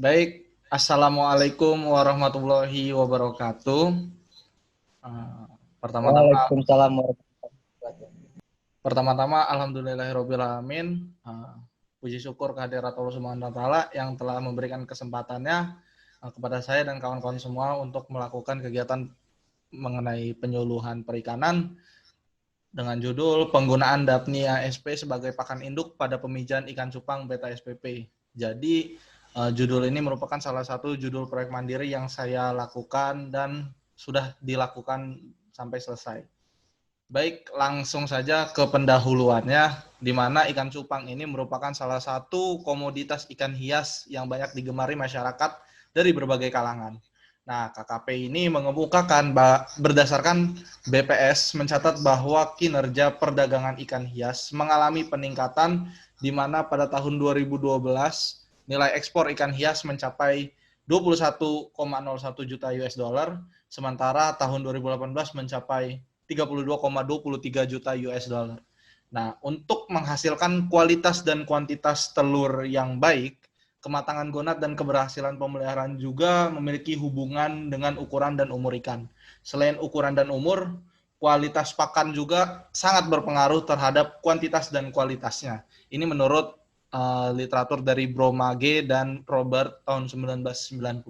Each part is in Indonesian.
Baik, Assalamualaikum warahmatullahi wabarakatuh. Eh, Pertama-tama, Waalaikumsalam warahmatullahi wabarakatuh. Alhamdulillahirrahmanirrahim. Puji syukur kehadirat Allah Subhanahu wa Ta'ala yang telah memberikan kesempatannya kepada saya dan kawan-kawan semua untuk melakukan kegiatan mengenai penyuluhan perikanan dengan judul penggunaan Daphnia sp sebagai pakan induk pada pemijahan ikan cupang beta SPP. Jadi judul ini merupakan salah satu judul proyek mandiri yang saya lakukan dan sudah dilakukan sampai selesai. Baik, langsung saja ke pendahuluannya, di mana ikan cupang ini merupakan salah satu komoditas ikan hias yang banyak digemari masyarakat dari berbagai kalangan. Nah, KKP ini mengemukakan berdasarkan BPS mencatat bahwa kinerja perdagangan ikan hias mengalami peningkatan di mana pada tahun 2012 nilai ekspor ikan hias mencapai 21,01 juta US dollar, sementara tahun 2018 mencapai 32,23 juta US dollar. Nah, untuk menghasilkan kualitas dan kuantitas telur yang baik, kematangan gonat dan keberhasilan pemeliharaan juga memiliki hubungan dengan ukuran dan umur ikan. Selain ukuran dan umur, kualitas pakan juga sangat berpengaruh terhadap kuantitas dan kualitasnya. Ini menurut literatur dari Bromage dan Robert tahun 1995.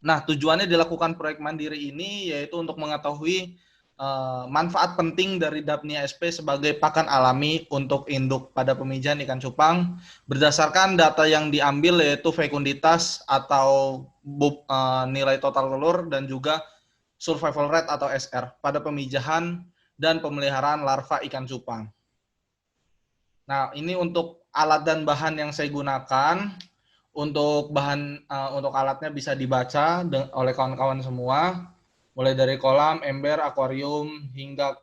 Nah, tujuannya dilakukan proyek mandiri ini yaitu untuk mengetahui manfaat penting dari Daphnia sp sebagai pakan alami untuk induk pada pemijahan ikan cupang berdasarkan data yang diambil yaitu fekunditas atau nilai total telur dan juga survival rate atau SR pada pemijahan dan pemeliharaan larva ikan cupang. Nah, ini untuk alat dan bahan yang saya gunakan. Untuk alatnya bisa dibaca oleh kawan-kawan semua, mulai dari kolam, ember, akuarium hingga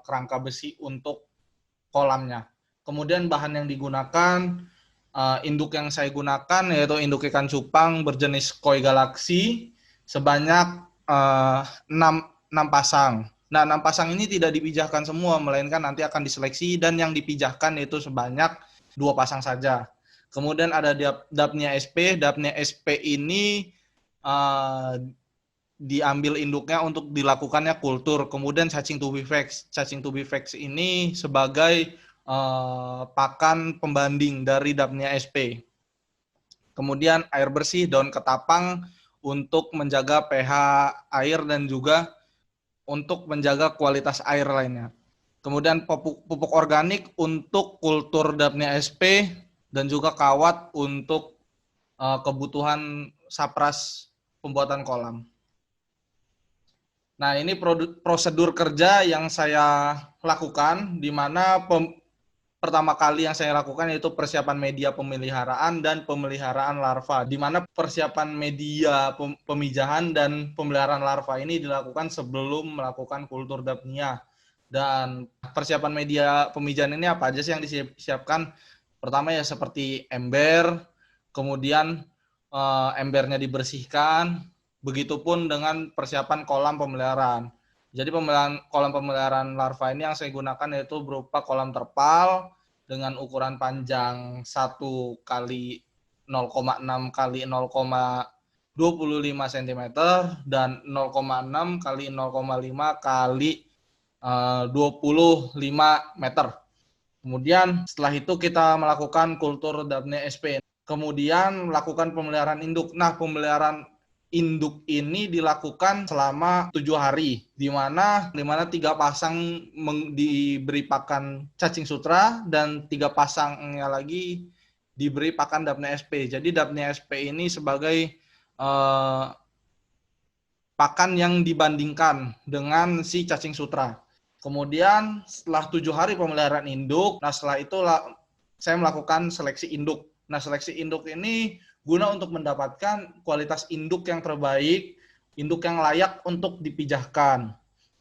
kerangka besi untuk kolamnya. Kemudian bahan yang digunakan, induk yang saya gunakan yaitu induk ikan cupang berjenis koi galaksi sebanyak 6 pasang. Nah, 6 pasang ini tidak dipijahkan semua, melainkan nanti akan diseleksi dan yang dipijahkan itu sebanyak 2 pasang saja. Kemudian ada Daphnia sp. Daphnia sp ini diambil induknya untuk dilakukannya kultur. Kemudian cacing to be fixed. Cacing to be fixed ini sebagai pakan pembanding dari Daphnia sp. Kemudian air bersih, daun ketapang untuk menjaga pH air dan juga untuk menjaga kualitas air lainnya. Kemudian pupuk organik untuk kultur Daphnia sp dan juga kawat untuk kebutuhan sapras pembuatan kolam. Nah, ini prosedur kerja yang saya lakukan, di mana pertama kali yang saya lakukan yaitu persiapan media pemeliharaan dan pemeliharaan larva, di mana persiapan media pemijahan dan pemeliharaan larva ini dilakukan sebelum melakukan kultur Daphnia. Dan persiapan media pemijahan ini apa aja sih yang disiapkan? Pertama ya seperti ember, kemudian embernya dibersihkan, begitupun dengan persiapan kolam pemeliharaan. Jadi kolam pemeliharaan larva ini yang saya gunakan yaitu berupa kolam terpal dengan ukuran panjang 1 kali 0,6 kali 0,25 cm dan 0,6 kali 0,5 kali 25 meter. Kemudian setelah itu kita melakukan kultur Daphnia sp. Kemudian melakukan pemeliharaan induk. Nah, pemeliharaan induk ini dilakukan selama 7 hari, di mana 3 pasang diberi pakan cacing sutra dan 3 pasangnya lagi diberi pakan Daphnia sp. Jadi Daphnia sp ini sebagai pakan yang dibandingkan dengan si cacing sutra. Kemudian setelah 7 hari pemeliharaan induk, nah setelah itu saya melakukan seleksi induk. Nah, seleksi induk ini guna untuk mendapatkan kualitas induk yang terbaik, induk yang layak untuk dipijahkan.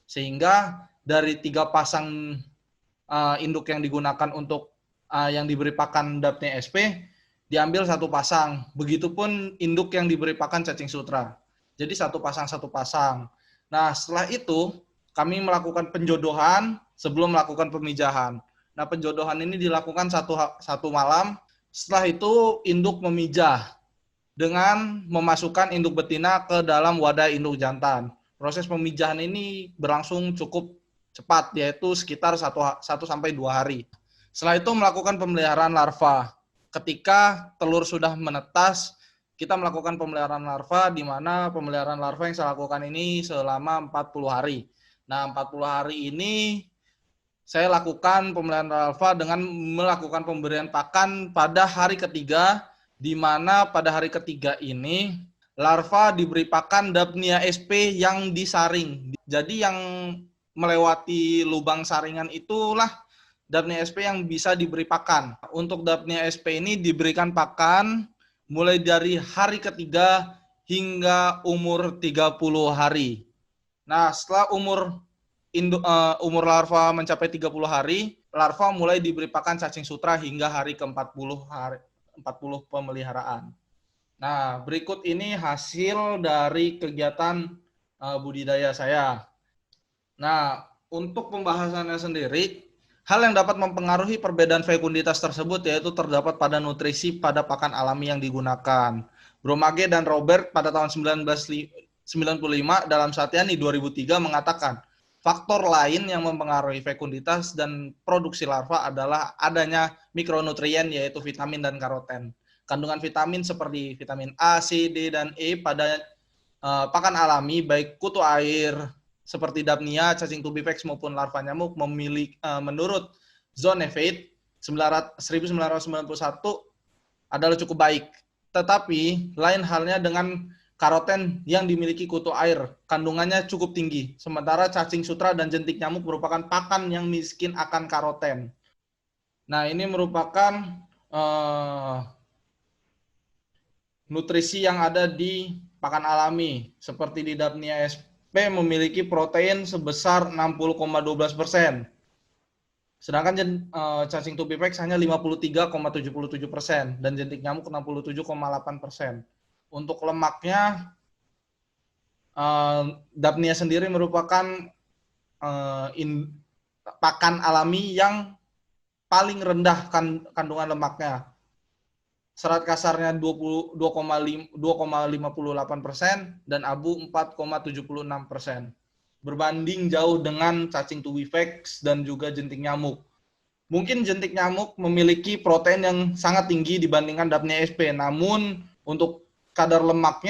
Sehingga dari 3 pasang induk yang digunakan untuk yang diberi pakan Daphnia sp, diambil 1 pasang. Begitupun induk yang diberi pakan cacing sutra. Jadi 1 pasang. Nah, setelah itu kami melakukan penjodohan sebelum melakukan pemijahan. Nah, penjodohan ini dilakukan satu malam. Setelah itu induk memijah. dengan memasukkan induk betina ke dalam wadah induk jantan. Proses pemijahan ini berlangsung cukup cepat, yaitu sekitar 1-2 hari. Setelah itu melakukan pemeliharaan larva. Ketika telur sudah menetas, kita melakukan pemeliharaan larva, di mana pemeliharaan larva yang saya lakukan ini selama 40 hari. Nah, 40 hari ini saya lakukan pemeliharaan larva dengan melakukan pemberian pakan pada hari ketiga, di mana pada hari ketiga ini larva diberi pakan Daphnia sp yang disaring. Jadi yang melewati lubang saringan itulah Daphnia sp yang bisa diberi pakan. Untuk Daphnia sp ini diberikan pakan mulai dari hari ketiga hingga umur 30 hari. Nah, setelah umur larva mencapai 30 hari, larva mulai diberi pakan cacing sutra hingga hari ke-40 pemeliharaan. Nah, berikut ini hasil dari kegiatan budidaya saya. Nah, untuk pembahasannya sendiri, hal yang dapat mempengaruhi perbedaan fekunditas tersebut yaitu terdapat pada nutrisi pada pakan alami yang digunakan. Bromage dan Robert pada tahun 1995 dalam Satyani 2003 mengatakan, faktor lain yang mempengaruhi fekunditas dan produksi larva adalah adanya mikronutrien yaitu vitamin dan karoten. Kandungan vitamin seperti vitamin A, C, D, dan E pada pakan alami baik kutu air seperti Daphnia, cacing tubipex maupun larva nyamuk menurut Zonevate 1991 adalah cukup baik. Tetapi lain halnya dengan karoten yang dimiliki kutu air, kandungannya cukup tinggi. Sementara cacing sutra dan jentik nyamuk merupakan pakan yang miskin akan karoten. Nah, ini merupakan nutrisi yang ada di pakan alami. Seperti di Daphnia sp memiliki protein sebesar 60,12%. Sedangkan cacing tubipex hanya 53,77% dan jentik nyamuk 67,8%. Untuk lemaknya, Daphnia sendiri merupakan pakan alami yang paling rendah kandungan lemaknya. Serat kasarnya 2,58% dan abu 4,76%. Berbanding jauh dengan cacing tubipex dan juga jentik nyamuk. Mungkin jentik nyamuk memiliki protein yang sangat tinggi dibandingkan Daphnia sp, namun untuk kadar lemak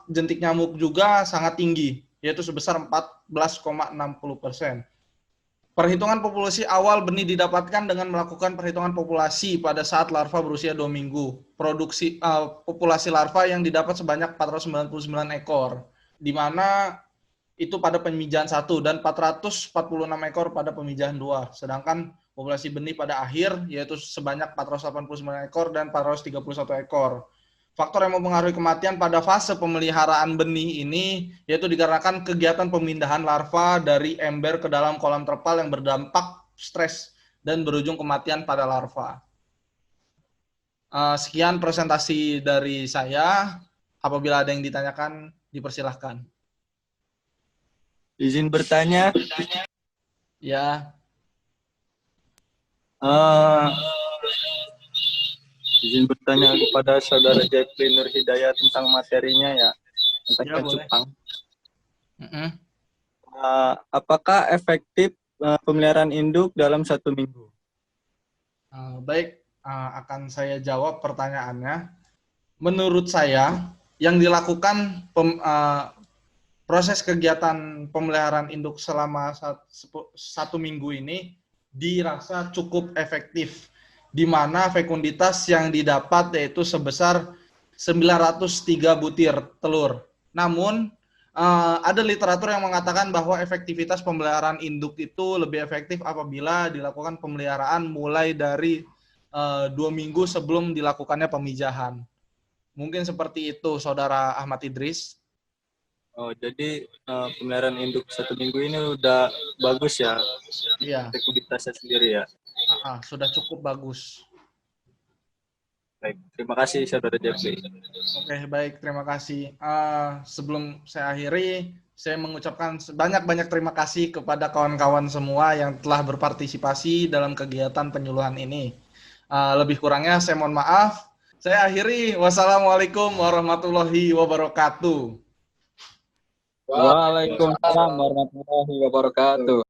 jentik nyamuk juga sangat tinggi, yaitu sebesar 14,60%. Perhitungan populasi awal benih didapatkan dengan melakukan perhitungan populasi pada saat larva berusia 2 minggu. Populasi larva yang didapat sebanyak 499 ekor, di mana itu pada pemijahan 1 dan 446 ekor pada pemijahan 2. Sedangkan populasi benih pada akhir yaitu sebanyak 489 ekor dan 431 ekor. Faktor yang mempengaruhi kematian pada fase pemeliharaan benih ini yaitu dikarenakan kegiatan pemindahan larva dari ember ke dalam kolam terpal yang berdampak stres dan berujung kematian pada larva. Sekian presentasi dari saya. Apabila ada yang ditanyakan, dipersilahkan. Izin bertanya. Ya. Izin bertanya kepada Saudara Jeffrey Nur Hidayat tentang materinya ya, tentang Ya, ikan boleh. cupang. Apakah efektif pemeliharaan induk dalam 1 minggu? Baik, akan saya jawab pertanyaannya. Menurut saya, yang dilakukan proses kegiatan pemeliharaan induk selama 1 minggu ini dirasa cukup efektif, di mana fekunditas yang didapat yaitu sebesar 903 butir telur. Namun, ada literatur yang mengatakan bahwa efektivitas pemeliharaan induk itu lebih efektif apabila dilakukan pemeliharaan mulai dari 2 minggu sebelum dilakukannya pemijahan. Mungkin seperti itu, Saudara Ahmad Idris. Oh, jadi pemeliharaan induk 1 minggu ini udah bagus ya? Iya. Fekunditasnya sendiri ya? Sudah cukup bagus. Baik, terima kasih Saudara Jeffrey. Oke, baik, terima kasih. Sebelum saya akhiri, saya mengucapkan banyak-banyak terima kasih kepada kawan-kawan semua yang telah berpartisipasi dalam kegiatan penyuluhan ini. Lebih kurangnya saya mohon maaf. Saya akhiri. Wassalamualaikum warahmatullahi wabarakatuh. Waalaikumsalam warahmatullahi wabarakatuh.